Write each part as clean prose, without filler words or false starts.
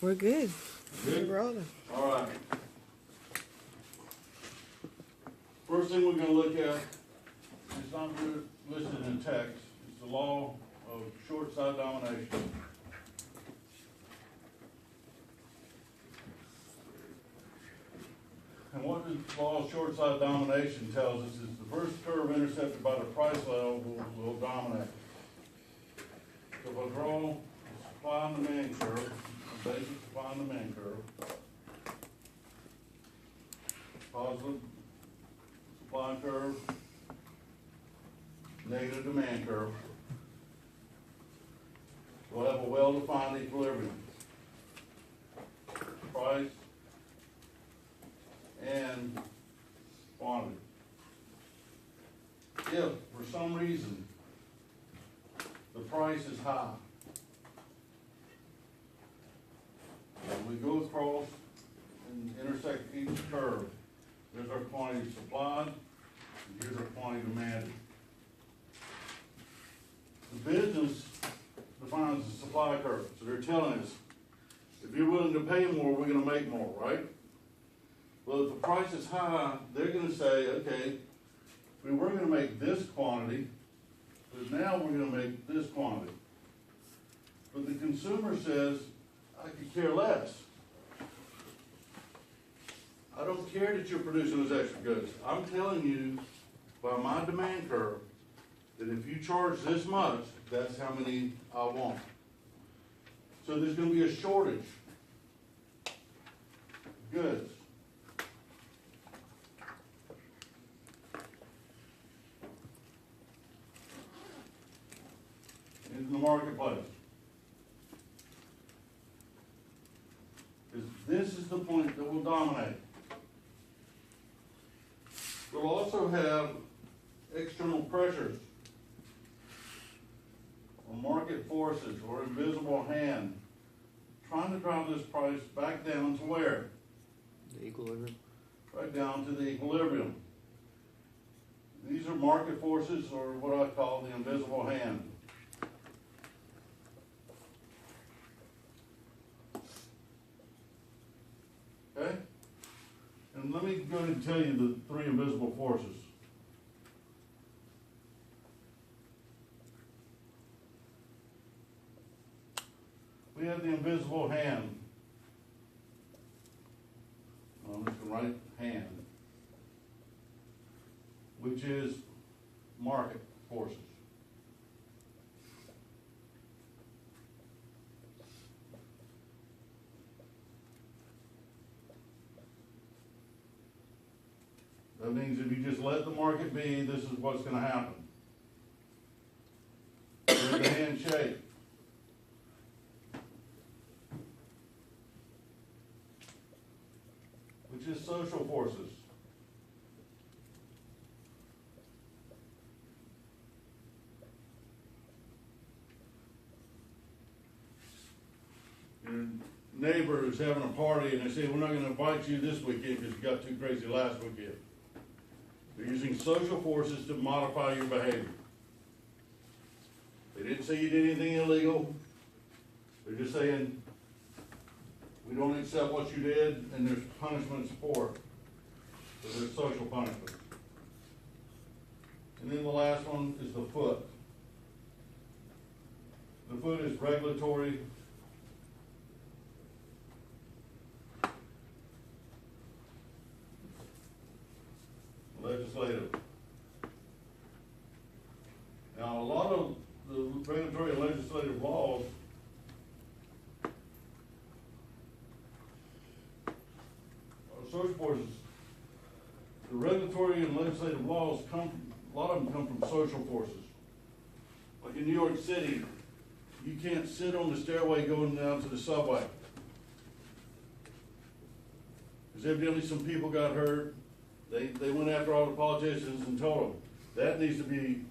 We're good. Good? We're rolling. All right. First thing we're gonna look at, it's not listed in text, it's the law of short side domination. And what the law of short side domination tells us is the first curve intercepted by the price level will dominate. So if I draw the supply and demand curve, the basic supply and demand curve, positive supply curve, negative demand curve, we'll have a well-defined equilibrium. Price and quantity. If, for some reason, the price is high, and we go across and intersect each curve, there's our quantity supplied, and here's our quantity demanded. The business defines the supply curve, so they're telling us, if you're willing to pay more, we're gonna make more, right? Well, if the price is high, they're gonna say, okay, we were gonna make this quantity, but now we're gonna make this quantity. But the consumer says, I could care less. I don't care that you're producing those extra goods. I'm telling you, by my demand curve, that if you charge this much, that's how many I want. So there's gonna be a shortage of goods. In the marketplace. This is the point that will dominate. We'll also have external pressures, or market forces, or invisible hand, trying to drive this price back down to where? The equilibrium. Right down to the equilibrium. These are market forces, or what I call the invisible hand. Okay? And let me go ahead and tell you the three invisible forces. We have the invisible hand. On the right hand, which is market forces. That means if you just let the market be, this is what's going to happen. There's the handshake. Which is social forces. Your neighbor is having a party and they say, we're not going to invite you this weekend because you got too crazy last weekend. They're using social forces to modify your behavior. They didn't say you did anything illegal. They're just saying, we don't accept what you did, and there's punishments for it. So there's social punishment. And then the last one is the foot. The foot is regulatory. Legislative. Now, a lot of the regulatory and legislative laws social forces. The regulatory and legislative laws a lot of them come from social forces. Like in New York City, you can't sit on the stairway going down to the subway. Because evidently some people got hurt. They went after all the politicians and told them, that needs to be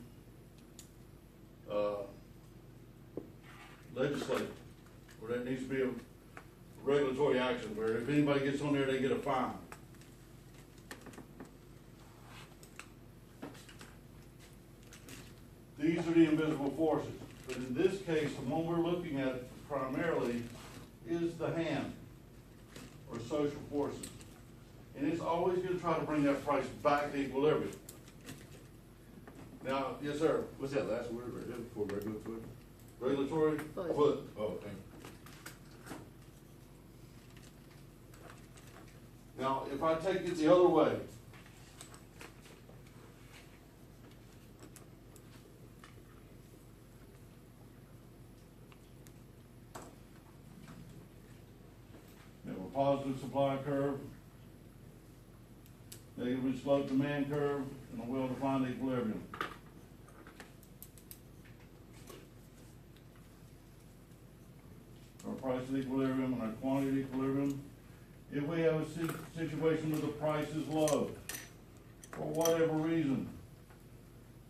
legislated, or that needs to be a regulatory action, where if anybody gets on there, they get a fine. These are the invisible forces. But in this case, the one we're looking at primarily is the hand, or social forces. And it's always gonna try to bring that price back to equilibrium. Now, yes, sir, What's that last word right there before regulatory? regulatory Foot. foot. Oh, thank you. Now, if I take it the other way, we have a positive supply curve, negatively sloped demand curve, and a well-defined equilibrium. Our price of equilibrium and our quantity equilibrium. If we have a situation where the price is low, for whatever reason,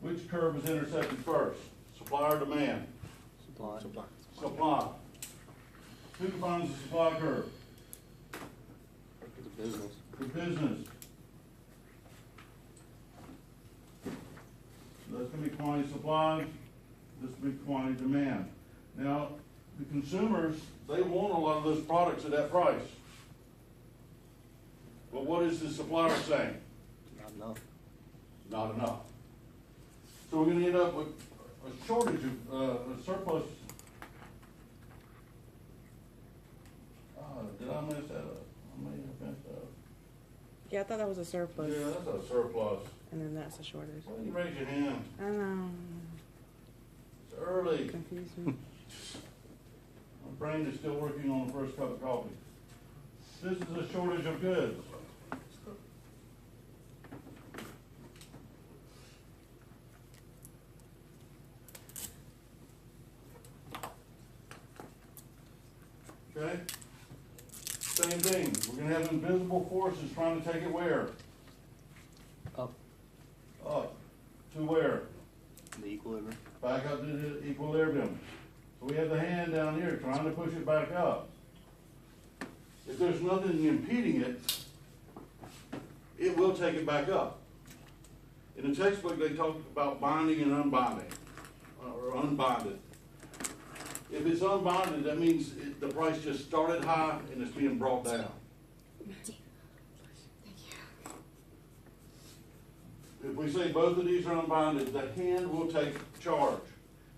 which curve is intersected first? Supply or demand? Supply. Supply. Who defines the supply curve? The business. The business. So that's gonna be quantity supplied, this will be quantity demand. Now, the consumers, they want a lot of those products at that price. But what is the supplier saying? Not enough. Not enough. So we're gonna end up with a shortage of, a surplus. Did I mess that up? I may have messed that up. Yeah, I thought that was a surplus. Yeah, that's a surplus. And then that's a shortage. Why didn't you raise your hand? I know. It's early. Confused me. My brain is still working on the first cup of coffee. This is a shortage of goods. Okay? Same thing, we're gonna have invisible forces trying to take it where? Up. Up. To where? The equilibrium. Back up to the equilibrium. So we have the hand down here trying to push it back up. If there's nothing impeding it, it will take it back up. In the textbook, they talk about binding and unbinding, or unbonded. If it's unbonded, that means the price just started high and it's being brought down. If we say both of these are unbonded, the hand will take charge,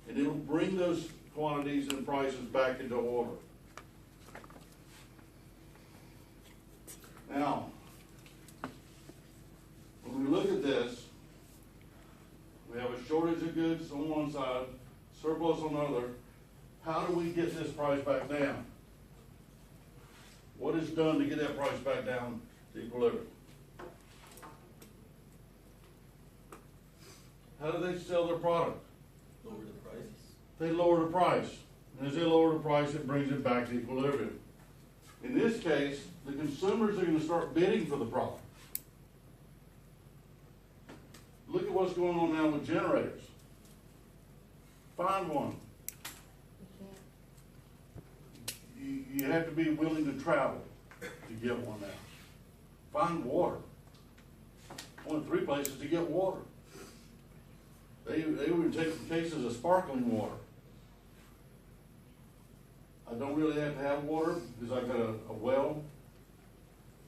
and it'll bring those quantities and prices back into order. Now, when we look at this, we have a shortage of goods on one side, surplus on the other. How do we get this price back down? What is done to get that price back down to equilibrium? How do they sell their product? Lower the prices. They lower the price. And as they lower the price, it brings it back to equilibrium. In this case, the consumers are going to start bidding for the product. Look at what's going on now with generators. Find one. You have to be willing to travel to get one now. Find water. One of 3 places to get water. They were taking cases of sparkling water. I don't really have to have water because I've got a well,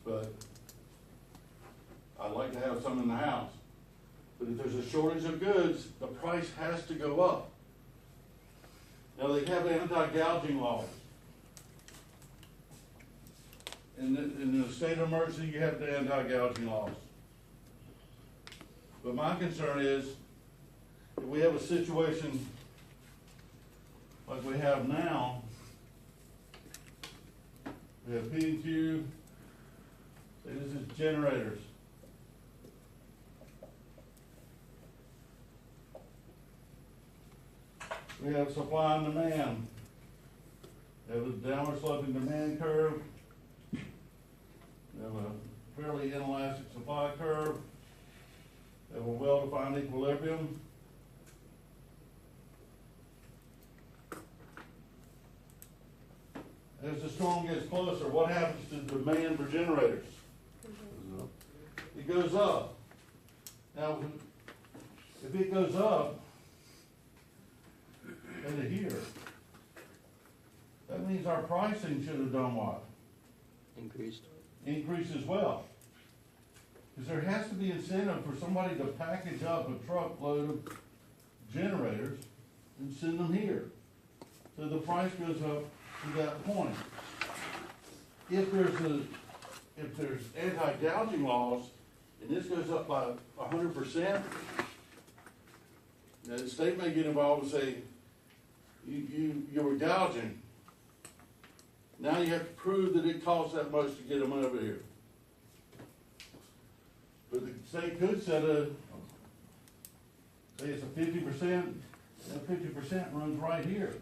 but I'd like to have some in the house. But if there's a shortage of goods, the price has to go up. Now they have anti-gouging laws. In the state of emergency, you have the anti-gouging laws. But my concern is, if we have a situation like we have now, we have P&Q, say this is generators. We have supply and demand. We have a downward sloping demand curve. We have a fairly inelastic supply curve. We have a well-defined equilibrium. As the storm gets closer, what happens to the demand for generators? It goes up. Now, if it goes up into here, that means our pricing should have done what? Increased. Increase as well. Because there has to be incentive for somebody to package up a truckload of generators and send them here. So the price goes up to that point. If there's anti-gouging laws, and this goes up by 100%, now the state may get involved and say, you were gouging. Now you have to prove that it costs that much to get them over here. But the state could set say it's a 50%, that 50% runs right here.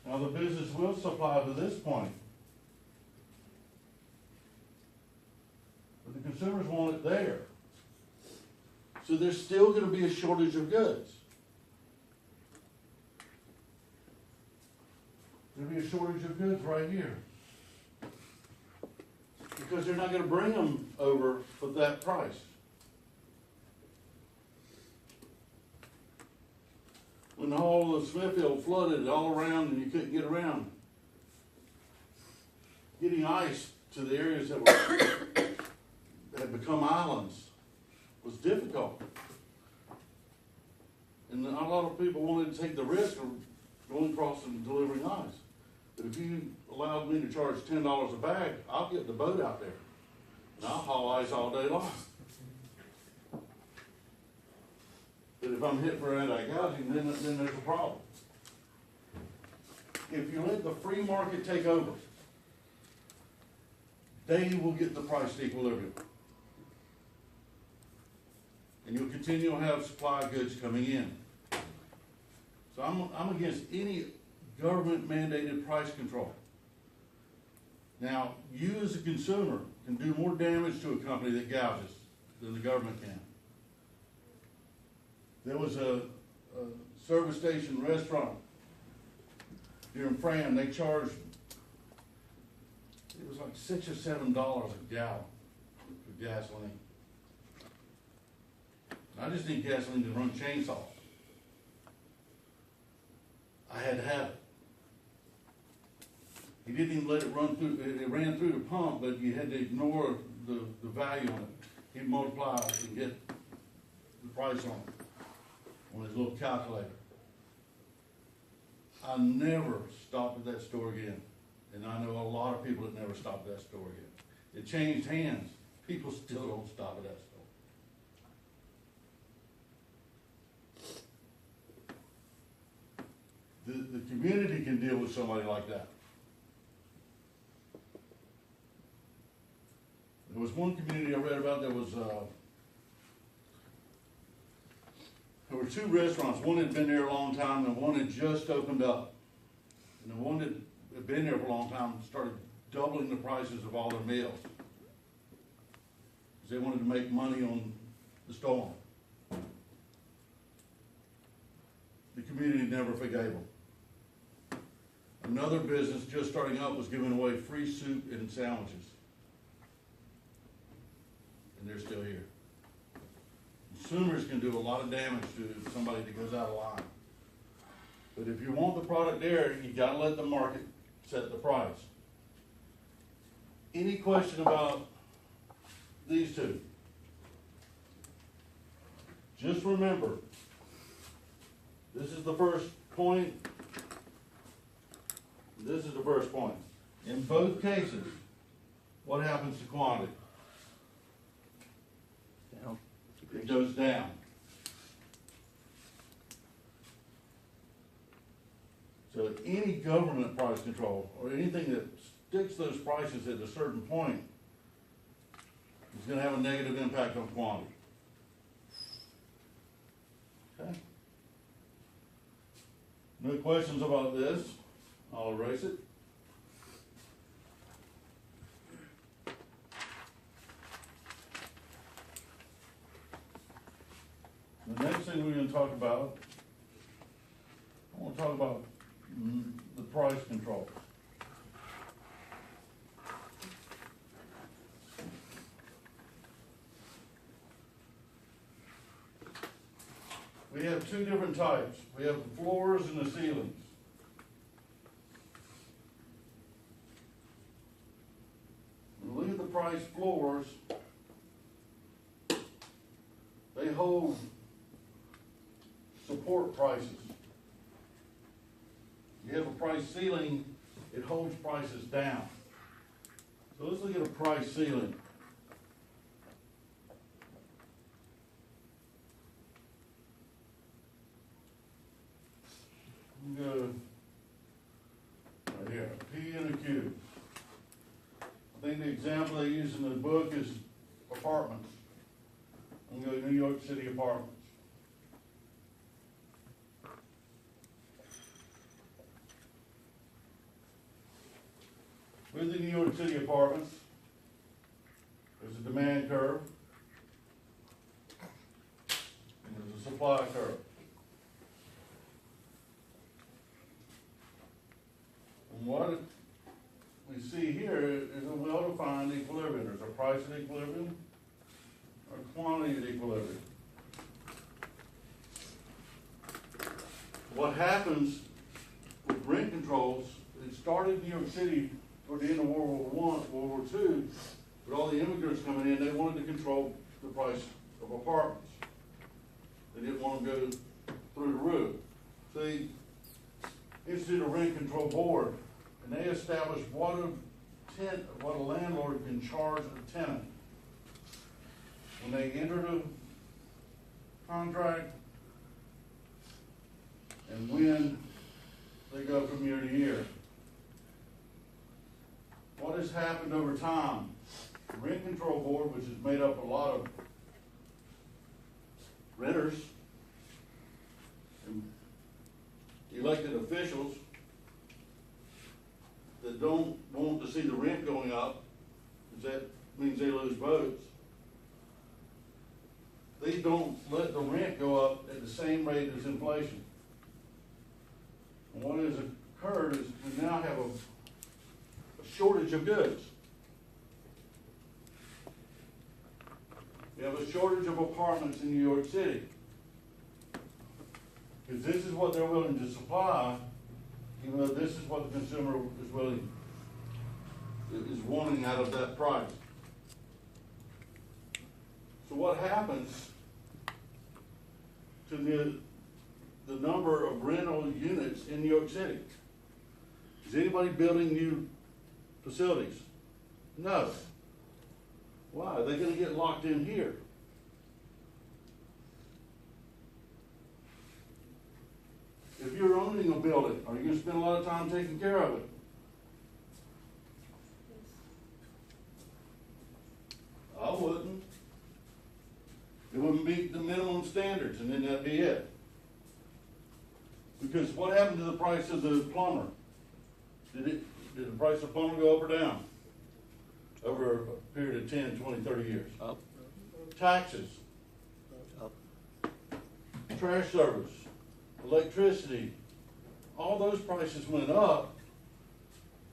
Now the business will supply to this point. But the consumers want it there. So there's still gonna be a shortage of goods. There'll be a shortage of goods right here. Because they're not gonna bring them over for that price. When the whole of Smithfield flooded all around and you couldn't get around, getting ice to the areas that had become islands was difficult. And a lot of people wanted to take the risk of going across and delivering ice. But if you allowed me to charge $10 a bag, I'll get the boat out there. And I'll haul ice all day long. But if I'm hit for anti-gouging, then there's a problem. If you let the free market take over, they will get the price to equilibrium. And you'll continue to have supply of goods coming in. So I'm against any government mandated price control. Now, you as a consumer can do more damage to a company that gouges than the government can. There was a service station restaurant here in Fran, they charged, it was like $6 or $7 a gallon for gasoline. I just need gasoline to run chainsaws. I had to have it. He didn't even let it run through, it ran through the pump, but you had to ignore the value on it. He'd multiply it and get the price on it, on his little calculator. I never stopped at that store again. And I know a lot of people that never stopped at that store again. It changed hands. People still don't stop at that store. The community can deal with somebody like that. There was one community I read about that was, there were two restaurants. One had been there a long time and one had just opened up. And the one that had been there for a long time started doubling the prices of all their meals. Because they wanted to make money on the storm. The community never forgave them. Another business just starting up was giving away free soup and sandwiches. And they're still here. Consumers can do a lot of damage to somebody that goes out of line. But if you want the product there, you gotta let the market set the price. Any question about these two? Just remember, this is the first point. This is the first point. In both cases, what happens to quantity? Down. It goes down. So any government price control or anything that sticks those prices at a certain point is going to have a negative impact on quantity. Okay? No questions about this? I'll erase it. The next thing we're going to talk about, I want to talk about the price control. We We have two different types. We have the floors and the ceilings. When we look at the price floors, they hold support prices. You have a price ceiling, it holds prices down. So let's look at a price ceiling. Go right here, P and a Q. I think the example they use in the book is apartments. I'm going to go New York City apartments. With the New York City apartments, there's a demand curve, and there's a supply curve. And what we see here is a well-defined equilibrium. There's a price at equilibrium, or quantity at equilibrium. What happens with rent controls, it started in New York City toward the end of World War I, World War II, with all the immigrants coming in, they wanted to control the price of apartments. They didn't want them to go through the roof. So they instituted a rent control board, and they established what a landlord can charge a tenant when they enter the contract and when they go from year to year. What has happened over time? The Rent Control Board, which is made up of a lot of renters and elected officials that don't want to see the rent going up, because that means they lose votes. They don't let the rent go up at the same rate as inflation. And what has occurred is we now have a shortage of goods. We have a shortage of apartments in New York City. Because this is what they're willing to supply, even though this is what the consumer is wanting out of that price. So what happens to the number of rental units in New York City? Is anybody building new facilities? No. Why? Are they going to get locked in here? If you're owning a building, are you going to spend a lot of time taking care of it? I wouldn't. It wouldn't meet the minimum standards, and then that'd be it. Because what happened to the price of the plumber? Did the price of plumber go up or down over a period of 10, 20, 30 years? Up. Taxes, Up. trash service, electricity, all those prices went up,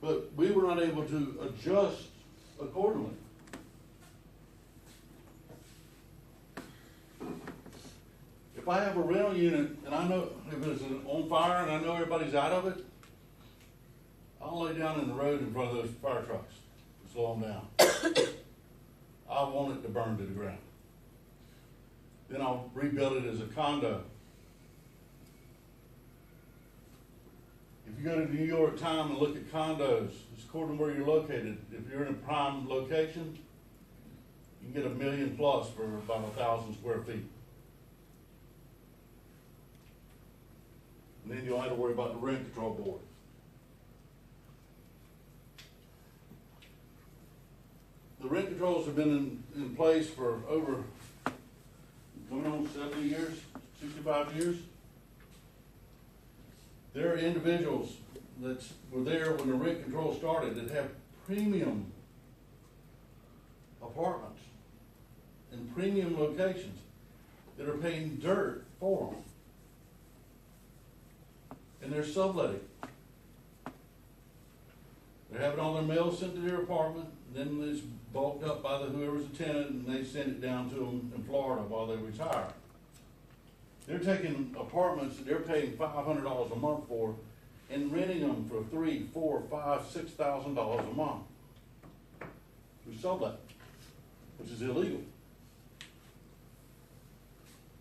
but we were not able to adjust accordingly. If I have a rental unit and I know if it's on fire and I know everybody's out of it, I'll lay down in the road in front of those fire trucks to slow them down. I want it to burn to the ground. Then I'll rebuild it as a condo. If you go to the New York Times and look at condos, it's according to where you're located. If you're in a prime location, you can get $1 million plus for about 1,000 square feet. And then you don't have to worry about the rent control board. The rent controls have been in place for over, going on 70 years, 65 years. There are individuals that were there when the rent control started that have premium apartments in premium locations that are paying dirt for them. And they're subletting. They're having all their mail sent to their apartment, and then it's bulked up by whoever's a tenant, and they send it down to them in Florida while they retire. They're taking apartments that they're paying $500 a month for and renting them for $3,000, $4,000, $5,000, $6,000 a month. We sold that, which is illegal.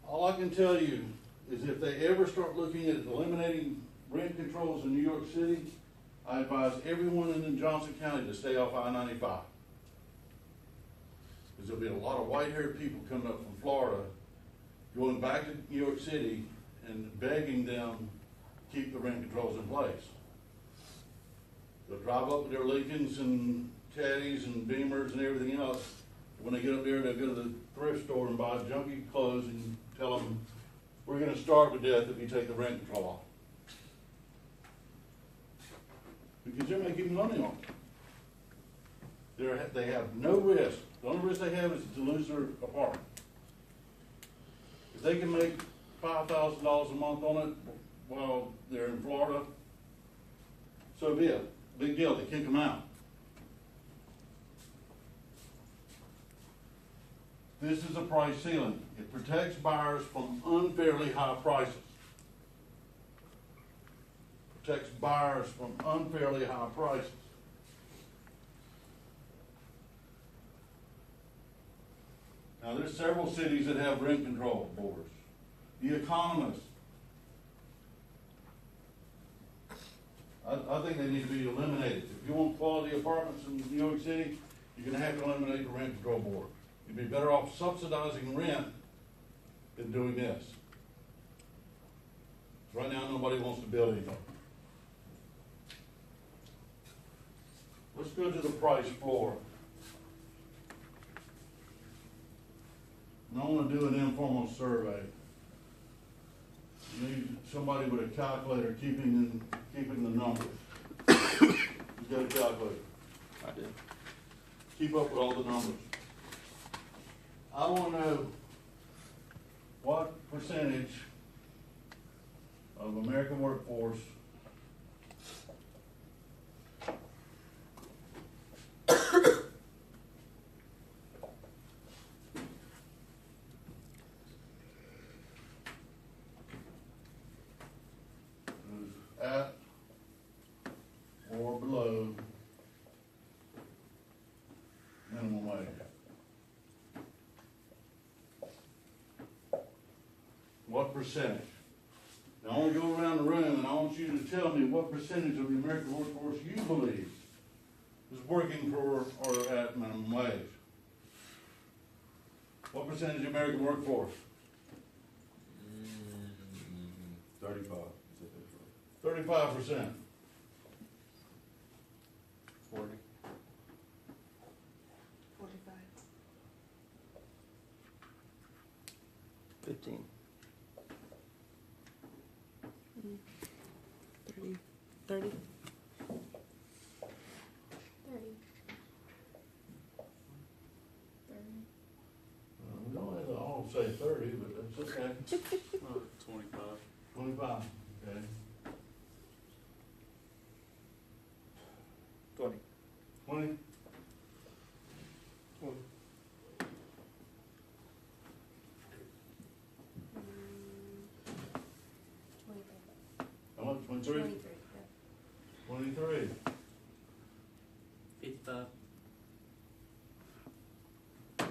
All I can tell you is if they ever start looking at eliminating rent controls in New York City, I advise everyone in Johnson County to stay off I-95. Because there'll be a lot of white-haired people coming up from Florida, going back to New York City and begging them to keep the rent controls in place. They'll drive up with their Lincolns and Caddies and Beamers and everything else. When they get up there, they'll go to the thrift store and buy junky clothes and tell them, we're gonna starve to death if you take the rent control off. Because they're making money on it. They have no risk. The only risk they have is to lose their apartment. If they can make $5,000 a month on it while they're in Florida, so be it. Big deal, they kick them out. This is a price ceiling. It protects buyers from unfairly high prices. Protects buyers from unfairly high prices. Now, there's several cities that have rent control boards. The Economist. I think they need to be eliminated. If you want quality apartments in New York City, you're going to have to eliminate the rent control board. You'd be better off subsidizing rent than doing this. Right now, nobody wants to build anything. Let's go to the price floor. And I want to do an informal survey. You need somebody with a calculator keeping the numbers. Who's got a calculator? I do. Keep up with all the numbers. I want to know what percentage of American workforce is at or below minimum wage. What percentage? Now I want to go around the room and I want you to tell me what percentage of the American workforce you believe is working for or at minimum wage. What percentage of the American workforce? 35. 35%. 40. 45. 15. 30. 30. 30. We don't have to all say 30, but that's okay. 25. 25, okay. 20. 20? 20. How much? 23? 23. 55. 50.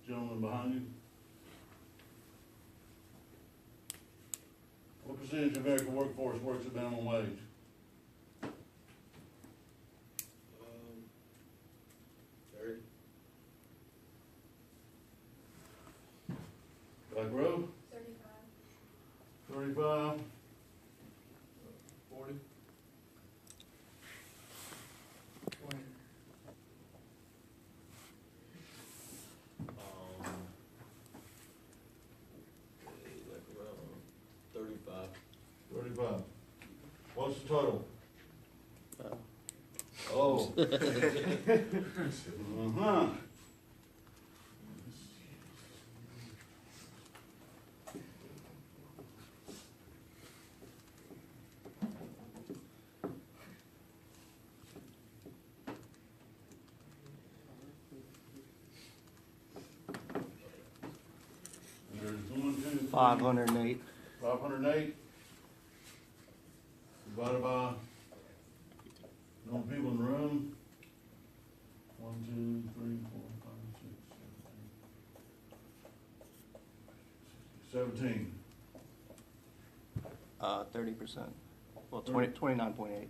Gentleman behind you. What percentage of American workforce works at minimum wage? 30. Back row? 35. 35. 40. 20. Like around 35. 35. What's the total? Uh, Oh. Uh-huh. there's 1, 2, 3, 508. 508. Divided by number of people in the room. 1, 2, 3, 4, 5, 6, 7, 17. 30%. Well, 29.8.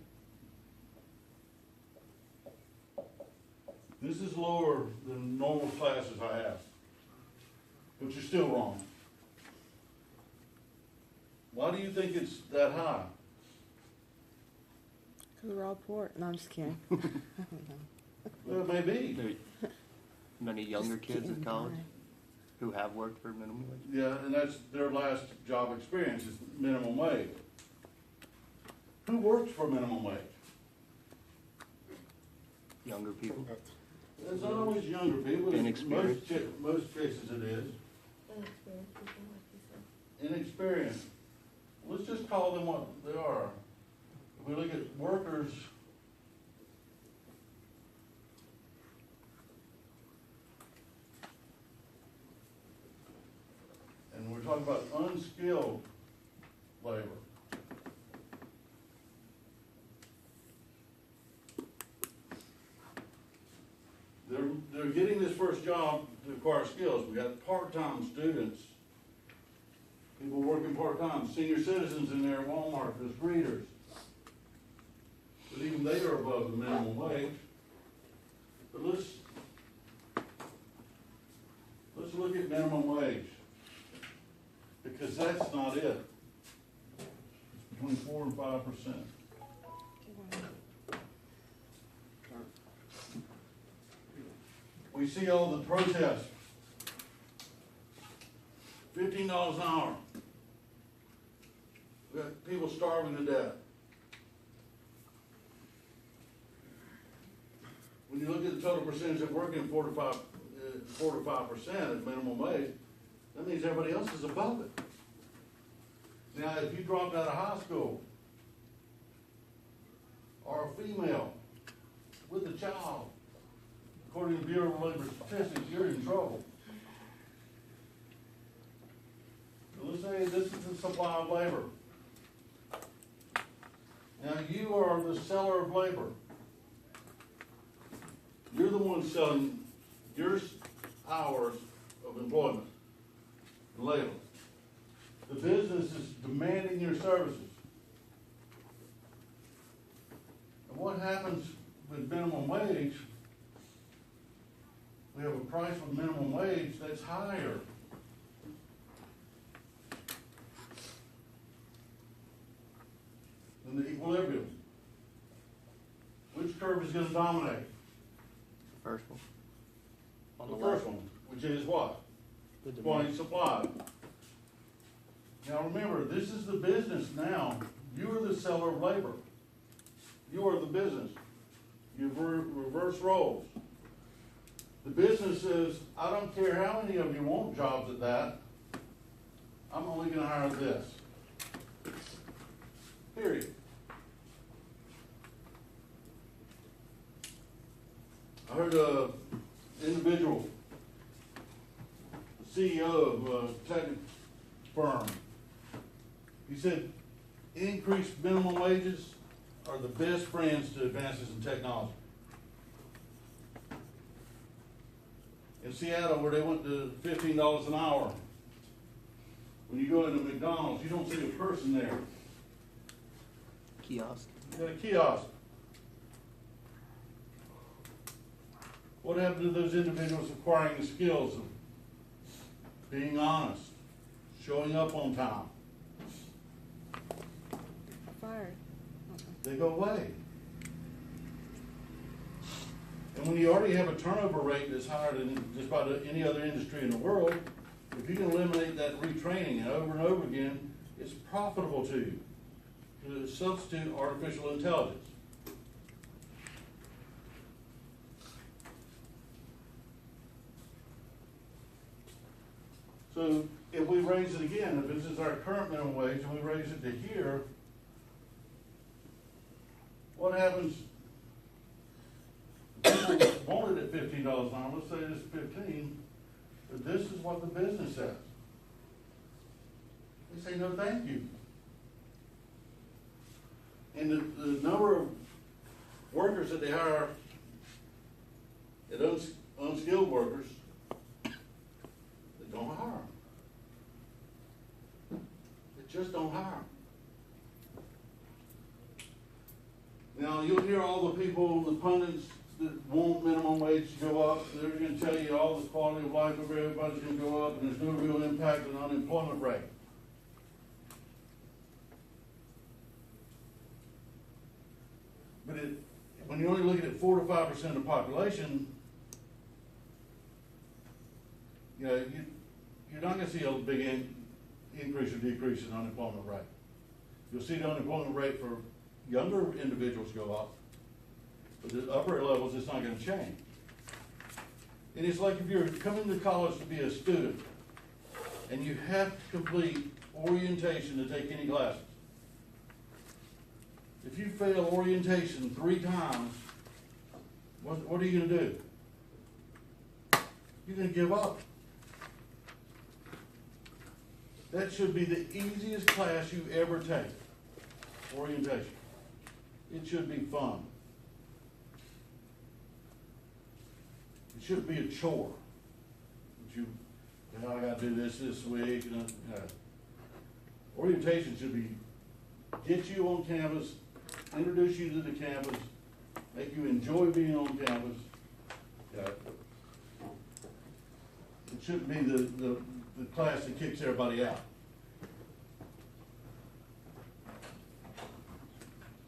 This is lower than normal classes I have, but you're still wrong. Why do you think it's that high? Because we're all poor. No, I'm just kidding. I don't know. Well, it may be. There many younger Just kids kidding, at college why? who have worked for minimum wage. Yeah, and that's their last job experience is minimum wage. Who works for minimum wage? Younger people. It's not always younger people. Inexperienced. Most cases it is. Inexperienced people, like you said. Inexperienced. Let's just call them what they are. If we look at workers, and we're talking about unskilled labor. They're getting this first job to acquire skills. We got part-time students, people working part-time, senior citizens in there at Walmart as greeters. But even they are above the minimum wage. But let's look at minimum wage, because that's not it. It's between 4 and 5%. We see all the protests. $15 an hour. We got people starving to death. When you look at the total percentage of working 4 to 5% at minimum wage, that means everybody else is above it. Now, if you dropped out of high school, or a female with a child, according to the Bureau of Labor Statistics, you're in trouble. So let's say this is the supply of labor. Now you are the seller of labor. You're the one selling your hours of employment, labor. The business is demanding your services. And what happens with minimum wage? We have a price with minimum wage that's higher. Than the equilibrium. Which curve is going to dominate? First one. On The the first one, which is what? The Supply demand. and supply. Now remember, this is the business now. You are the seller of labor. You are the business. You've reversed roles. The business says, I don't care how many of you want jobs at that. I'm only going to hire this. Period. I heard an individual, CEO of a tech firm, he said, increased minimum wages are the best friends to advances in technology. In Seattle, where they went to $15 an hour, when you go into McDonald's, you don't see a person there. Kiosk. You got a kiosk. What happened to those individuals acquiring the skills of being honest, showing up on time? Fired. They go away. And when you already have a turnover rate that's higher than just about any other industry in the world, if you can eliminate that retraining and over again, it's profitable to you to substitute artificial intelligence. So if we raise it again, if this is our current minimum wage and we raise it to here, what happens? People want it at $15 an hour, let's say it's 15, but this is what the business says. They say, no, thank you. And the number of workers that they hire, that unskilled workers, they don't hire them. They just don't hire them. Now, you'll hear all the people, the pundits that want minimum wage to go up, they're gonna tell you all the quality of life of everybody's gonna go up, and there's no real impact on the unemployment rate. But when you're only looking at 4 to 5% of the population, you know, you're not gonna see a big increase or decrease in unemployment rate. You'll see the unemployment rate for younger individuals go up, but the upper levels, it's not gonna change. And it's like if you're coming to college to be a student, and you have to complete orientation to take any classes. If you fail orientation 3 times, what are you gonna do? You're gonna give up. That should be the easiest class you ever take, orientation. It should be fun. It shouldn't be a chore. That I gotta do this week, orientation should be, get you on campus, introduce you to the campus, make you enjoy being on campus. It shouldn't be the class that kicks everybody out.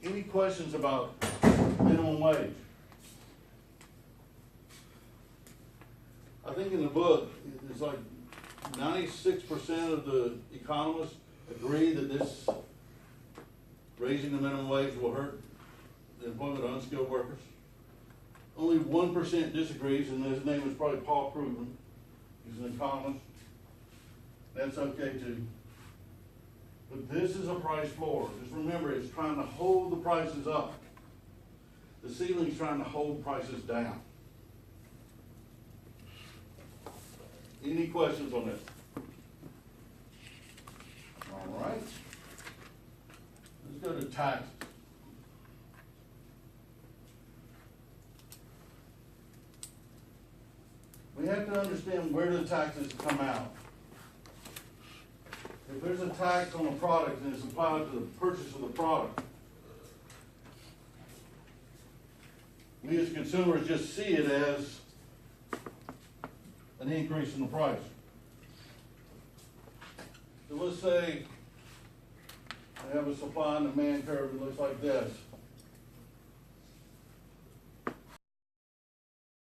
Any questions about minimum wage? I think in the book, it's like 96% of the economists agree that this raising the minimum wage will hurt the employment of unskilled workers. Only 1% disagrees, and his name is probably Paul Krugman. He's an economist. That's okay too. But this is a price floor. Just remember, it's trying to hold the prices up. The ceiling's trying to hold prices down. Any questions on this? All right. Let's go to taxes. We have to understand where the taxes come out. If there's a tax on a product and it's applied to the purchase of the product, we as consumers just see it as an increase in the price. So let's say I have a supply and demand curve that looks like this.